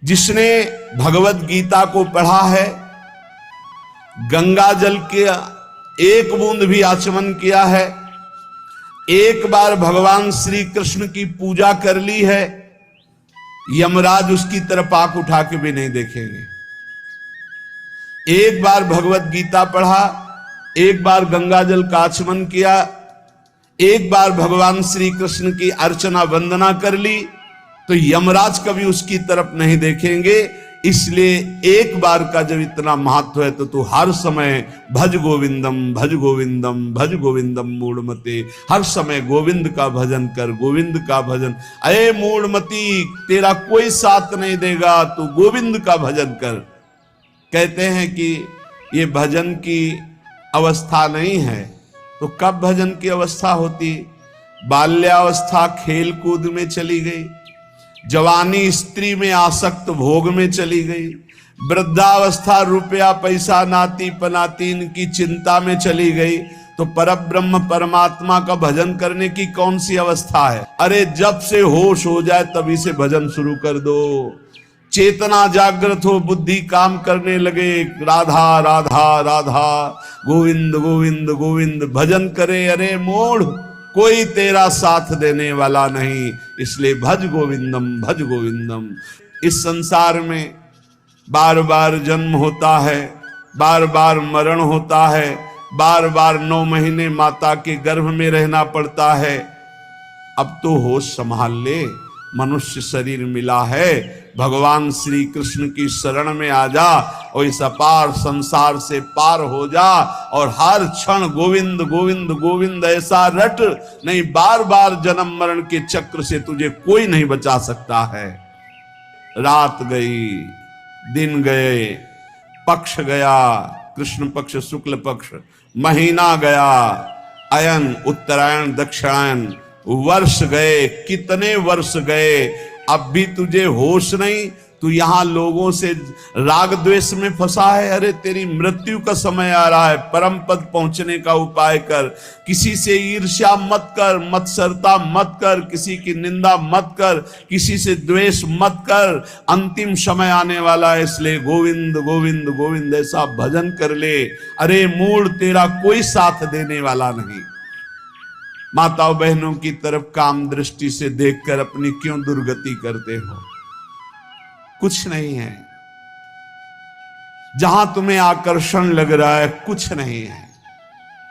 जिसने भगवत गीता को पढ़ा है, गंगा जल के एक बूंद भी आचमन किया है, एक बार भगवान श्री कृष्ण की पूजा कर ली है, यमराज उसकी तरफ आंख उठा के भी नहीं देखेंगे। एक बार भगवत गीता पढ़ा, एक बार गंगा जल का आचमन किया, एक बार भगवान श्री कृष्ण की अर्चना वंदना कर ली, तो यमराज कभी उसकी तरफ नहीं देखेंगे। इसलिए एक बार का जब इतना महत्व है तो तू हर समय भज गोविंदम भज गोविंदम भज गोविंदम मूढ़मते, हर समय गोविंद का भजन कर, गोविंद का भजन। अरे मूढ़मती, तेरा कोई साथ नहीं देगा, तू गोविंद का भजन कर। कहते हैं कि ये भजन की अवस्था नहीं है, तो कब भजन की अवस्था होती? बाल्यावस्था खेल कूद में चली गई, जवानी स्त्री में आसक्त भोग में चली गई, वृद्धावस्था रुपया पैसा नाती पनातीन की चिंता में चली गई, तो परब्रह्म परमात्मा का भजन करने की कौन सी अवस्था है? अरे जब से होश हो जाए तभी से भजन शुरू कर दो। चेतना जागृत हो, बुद्धि काम करने लगे, राधा राधा राधा गोविंद गोविंद गोविंद भजन करे। अरे मूढ़, कोई तेरा साथ देने वाला नहीं, इसलिए भज गोविंदम भज गोविंदम। इस संसार में बार बार जन्म होता है, बार बार मरण होता है, बार बार 9 महीने माता के गर्भ में रहना पड़ता है। अब तो होश संभाल ले, मनुष्य शरीर मिला है, भगवान श्री कृष्ण की शरण में आ जा और इस अपार संसार से पार हो जा, और हर क्षण गोविंद गोविंद गोविंद ऐसा रट, नहीं बार बार जन्म मरण के चक्र से तुझे कोई नहीं बचा सकता है। रात गई, दिन गए, पक्ष गया, कृष्ण पक्ष शुक्ल पक्ष, महीना गया, अयन उत्तरायण दक्षिणायन, वर्ष गए, कितने वर्ष गए, अब भी तुझे होश नहीं। तू यहां लोगों से राग द्वेष में फंसा है। अरे तेरी मृत्यु का समय आ रहा है, परम पद पहुंचने का उपाय कर। किसी से ईर्ष्या मत कर, मत्सरता मत कर, किसी की निंदा मत कर, किसी से द्वेष मत कर। अंतिम समय आने वाला है, इसलिए गोविंद गोविंद गोविंद ऐसा भजन कर ले। अरे मूढ़, तेरा कोई साथ देने वाला नहीं। माताओं बहनों की तरफ काम दृष्टि से देखकर अपनी क्यों दुर्गति करते हो? कुछ नहीं है। जहां तुम्हें आकर्षण लग रहा है कुछ नहीं है।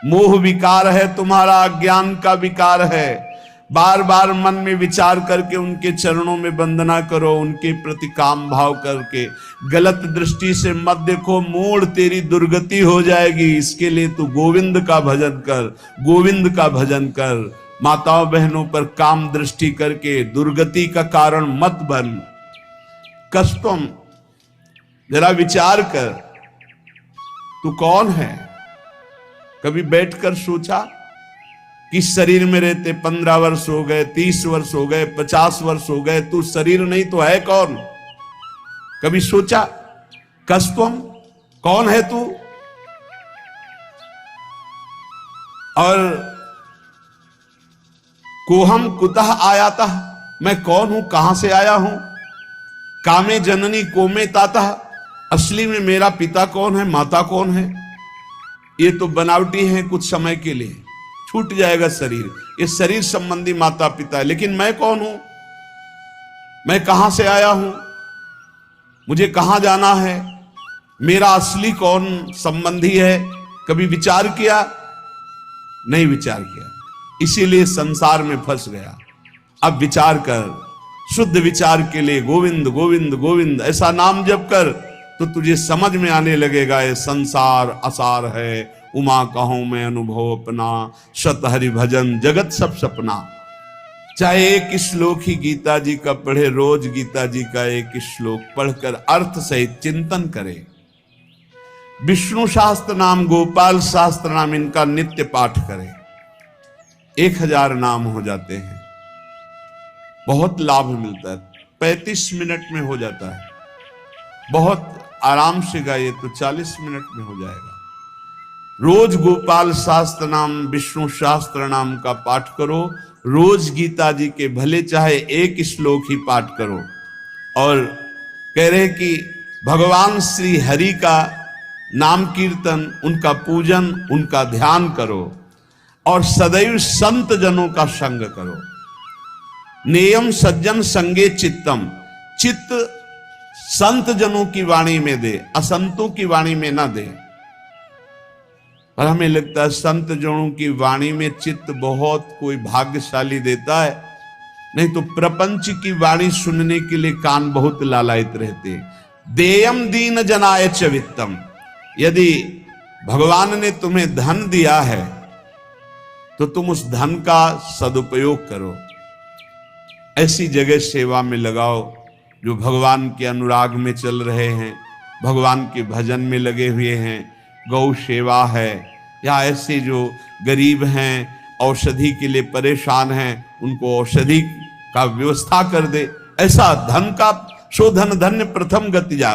मोह विकार है तुम्हारा, अज्ञान का विकार है। बार बार मन में विचार करके उनके चरणों में वंदना करो, उनके प्रति काम भाव करके। गलत दृष्टि से मत देखो, मूढ़ तेरी दुर्गति हो जाएगी। इसके लिए तू गोविंद का भजन कर, गोविंद का भजन कर। माताओं बहनों पर काम दृष्टि करके दुर्गति का कारण मत बन। कष्टों, जरा विचार कर, तू कौन है? कभी बैठकर सोचा कि शरीर में रहते 15 वर्ष हो गए, 30 वर्ष हो गए, 50 वर्ष हो गए, तू शरीर नहीं तो है कौन? कभी सोचा? कष्टों, कौन है तू? और कोहम कुतः आयाता, मैं कौन हूं, कहां से आया हूं? कामे जननी कोमे ताता, असली में मेरा पिता कौन है, माता कौन है? ये तो बनावटी है, कुछ समय के लिए छूट जाएगा शरीर। ये शरीर संबंधी माता पिता है, लेकिन मैं कौन हूं? मैं कहां से आया हूं? मुझे कहां जाना है? मेरा असली कौन संबंधी है? कभी विचार किया? नहीं विचार किया, इसीलिए संसार में फंस गया। अब विचार कर, शुद्ध विचार के लिए गोविंद गोविंद गोविंद ऐसा नाम जप कर, तो तुझे समझ में आने लगेगा ये संसार असार है। उमा कहूं मैं अनुभव अपना, सत हरि भजन जगत सब सपना। चाहे एक श्लोक ही गीता जी का पढ़े, रोज गीता जी का एक श्लोक पढ़कर अर्थ सहित चिंतन करे। विष्णु शास्त्र नाम, गोपाल शास्त्र नाम, इनका नित्य पाठ करे। 1000 नाम हो जाते हैं, बहुत लाभ मिलता है। 35 मिनट में हो जाता है, बहुत आराम से गाइए तो 40 मिनट में हो जाएगा। रोज गोपाल शास्त्र नाम, विष्णु शास्त्र नाम का पाठ करो। रोज गीता जी के भले चाहे एक श्लोक ही पाठ करो, और कह रहे कि भगवान श्री हरि का नाम कीर्तन, उनका पूजन, उनका ध्यान करो और सदैव संत जनों का संग करो। नेयम सज्जन संगे चित्तम, चित्त संत जनों की वाणी में दे, असंतों की वाणी में ना दे। पर हमें लगता है संत जनों की वाणी में चित्त बहुत कोई भाग्यशाली देता है, नहीं तो प्रपंच की वाणी सुनने के लिए कान बहुत लालायित रहते हैं। देयम दीन जनाय च वित्तम, यदि भगवान ने तुम्हें धन दिया है तो तुम उस धन का सदुपयोग करो, ऐसी जगह सेवा में लगाओ जो भगवान के अनुराग में चल रहे हैं, भगवान के भजन में लगे हुए हैं, गौ सेवा है, या ऐसे जो गरीब हैं, औषधि के लिए परेशान हैं, उनको औषधि का व्यवस्था कर दे। ऐसा धन का शोधन धन्य प्रथम गति जा।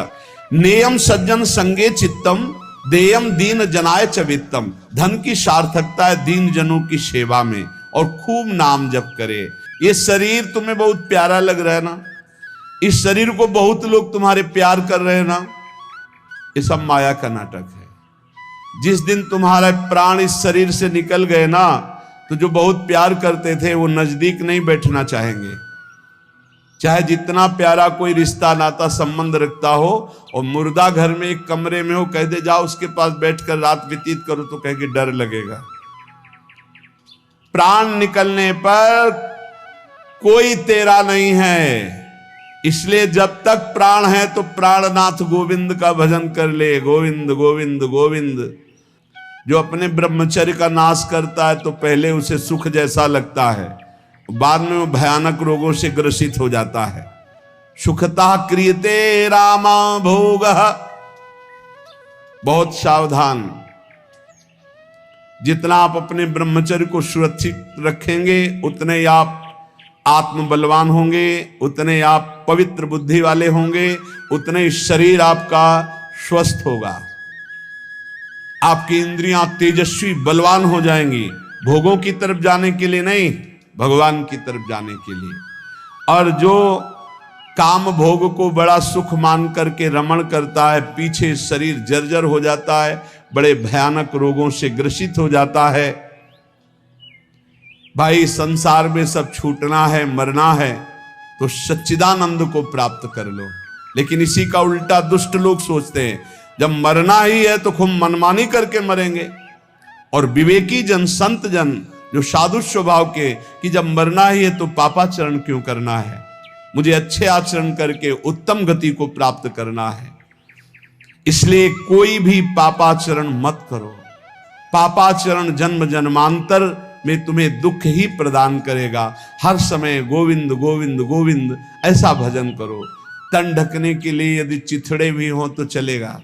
नेयम सज्जन संगे चित्तम, देयम दीन जनाय च वित्तम। धन की सार्थकता है दीन जनों की सेवा में, और खूब नाम जप करे। ये शरीर तुम्हें बहुत प्यारा लग रहा है ना, इस शरीर को बहुत लोग तुम्हारे प्यार कर रहे हैं ना, ये सब माया का नाटक है। जिस दिन तुम्हारा प्राण इस शरीर से निकल गए ना, तो जो बहुत प्यार करते थे वो नजदीक नहीं बैठना चाहेंगे। चाहे जितना प्यारा कोई रिश्ता नाता संबंध रखता हो, और मुर्दा घर में एक कमरे में हो, कह दे जाओ उसके पास बैठकर रात व्यतीत करो, तो कह के डर लगेगा। प्राण निकलने पर कोई तेरा नहीं है, इसलिए जब तक प्राण है तो प्राणनाथ गोविंद का भजन कर ले। गोविंद गोविंद गोविंद। जो अपने ब्रह्मचर्य का नाश करता है तो पहले उसे सुख जैसा लगता है, बाद में वो भयानक रोगों से ग्रसित हो जाता है। सुखता क्रियते रामा भोग। बहुत सावधान। जितना आप अपने ब्रह्मचर्य को सुरक्षित रखेंगे उतने ही आप आत्म बलवान होंगे, उतने आप पवित्र बुद्धि वाले होंगे, उतने ही शरीर आपका स्वस्थ होगा, आपकी इंद्रियां तेजस्वी बलवान हो जाएंगी। भोगों की तरफ जाने के लिए नहीं, भगवान की तरफ जाने के लिए। और जो काम भोग को बड़ा सुख मान करके रमण करता है, पीछे शरीर जर्जर हो जाता है, बड़े भयानक रोगों से ग्रसित हो जाता है। भाई संसार में सब छूटना है, मरना है, तो सच्चिदानंद को प्राप्त कर लो। लेकिन इसी का उल्टा दुष्ट लोग सोचते हैं, जब मरना ही है तो खूब मनमानी करके मरेंगे। और विवेकी जन, संत जन जो साधु स्वभाव के, कि जब मरना ही है तो पापाचरण क्यों करना है, मुझे अच्छे आचरण करके उत्तम गति को प्राप्त करना है। इसलिए कोई भी पापाचरण मत करो। पापाचरण जन्म जन्मांतर में तुम्हें दुख ही प्रदान करेगा। हर समय गोविंद गोविंद गोविंद ऐसा भजन करो। तन ढकने के लिए यदि चिथड़े भी हो तो चलेगा,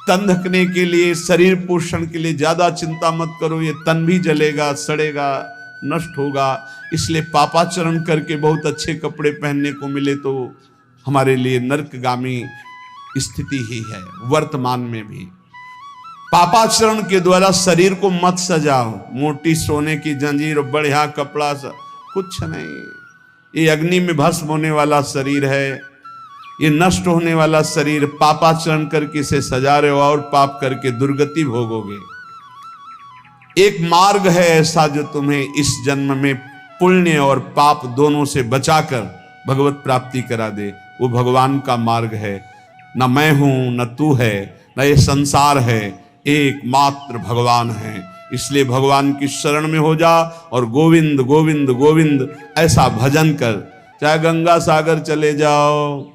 तन ढकने के लिए, शरीर पोषण के लिए ज्यादा चिंता मत करो, ये तन भी जलेगा, सड़ेगा, नष्ट होगा। इसलिए पापाचरण करके बहुत अच्छे कपड़े पहनने को मिले तो हमारे लिए नरकगामी स्थिति ही है। वर्तमान में भी पापाचरण के द्वारा शरीर को मत सजाओ, मोटी सोने की जंजीर, बढ़िया कपड़ा, कुछ नहीं। ये अग्नि में भस्म होने वाला शरीर है, ये नष्ट होने वाला शरीर। पापाचरण करके इसे सजा रहे हो और पाप करके दुर्गति भोगोगे। एक मार्ग है ऐसा जो तुम्हें इस जन्म में पुण्य और पाप दोनों से बचाकर भगवत प्राप्ति करा दे। वो भगवान का मार्ग है। न मैं हूं, न तू है, न ये संसार है, एकमात्र भगवान है। इसलिए भगवान की शरण में हो जा और गोविंद गोविंद गोविंद ऐसा भजन कर। चाहे गंगा सागर चले जाओ,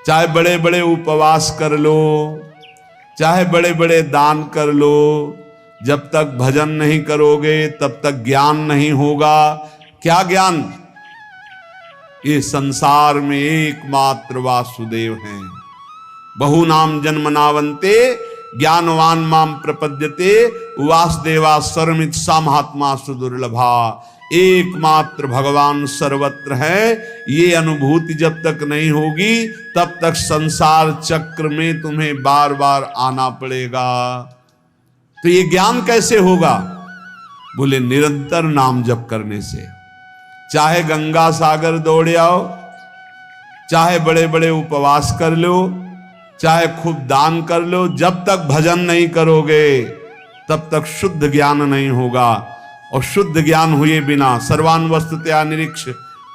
चाहे बड़े बड़े उपवास कर लो, चाहे बड़े बड़े दान कर लो, जब तक भजन नहीं करोगे तब तक ज्ञान नहीं होगा। क्या ज्ञान? ये संसार में एकमात्र वासुदेव हैं। बहु नाम जन्म नावंते ज्ञानवान माम प्रपद्यते वासुदेवा सर्वमित सा महात्मा सुदुर्लभा। एकमात्र भगवान सर्वत्र है। ये अनुभूति जब तक नहीं होगी तब तक संसार चक्र में तुम्हें बार बार आना पड़ेगा। तो ये ज्ञान कैसे होगा? बोले निरंतर नाम जप करने से। चाहे गंगा सागर दौड़ आओ, चाहे बड़े बड़े उपवास कर लो, चाहे खूब दान कर लो, जब तक भजन नहीं करोगे तब तक शुद्ध ज्ञान नहीं होगा। और शुद्ध ज्ञान हुए बिना सर्वान वस्तुतया निरीक्ष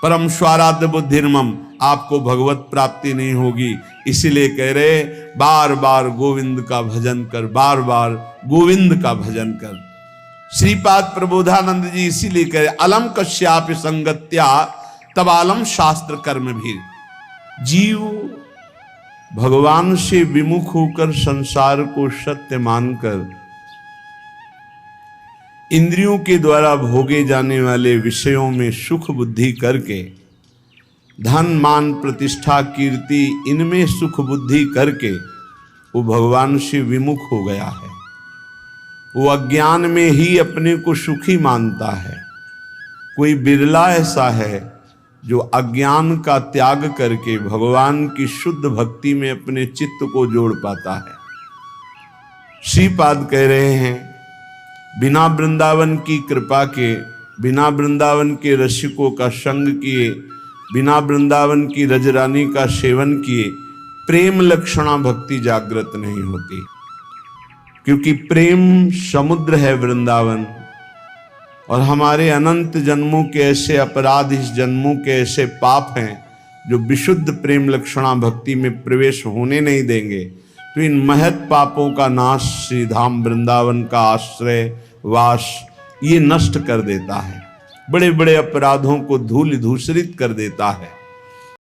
परम स्वाराध्य बुद्धिर्मम, आपको भगवत प्राप्ति नहीं होगी। इसीलिए कह रहे बार बार गोविंद का भजन कर, बार बार गोविंद का भजन कर। श्रीपाद प्रबोधानंद जी इसीलिए कह रहे अलम कश्यापि संगत्या तब आलम शास्त्र कर्म भी। जीव भगवान से विमुख होकर संसार को सत्य मानकर इंद्रियों के द्वारा भोगे जाने वाले विषयों में सुख बुद्धि करके, धन मान प्रतिष्ठा कीर्ति इनमें सुख बुद्धि करके वो भगवान से विमुख हो गया है। वो अज्ञान में ही अपने को सुखी मानता है। कोई बिरला ऐसा है जो अज्ञान का त्याग करके भगवान की शुद्ध भक्ति में अपने चित्त को जोड़ पाता है। श्रीपाद कह रहे हैं बिना वृंदावन की कृपा के, बिना वृंदावन के रसिकों का संग किए, बिना वृंदावन की रजरानी का सेवन किए प्रेम लक्षणा भक्ति जागृत नहीं होती। क्योंकि प्रेम समुद्र है वृंदावन, और हमारे अनंत जन्मों के ऐसे अपराध, इस जन्मों के ऐसे पाप हैं जो विशुद्ध प्रेम लक्षणा भक्ति में प्रवेश होने नहीं देंगे। तो इन महत् पापों का नाश श्रीधाम वृंदावन का आश्रय वास ये नष्ट कर देता है, बड़े बड़े अपराधों को धूल धूसरित कर देता है।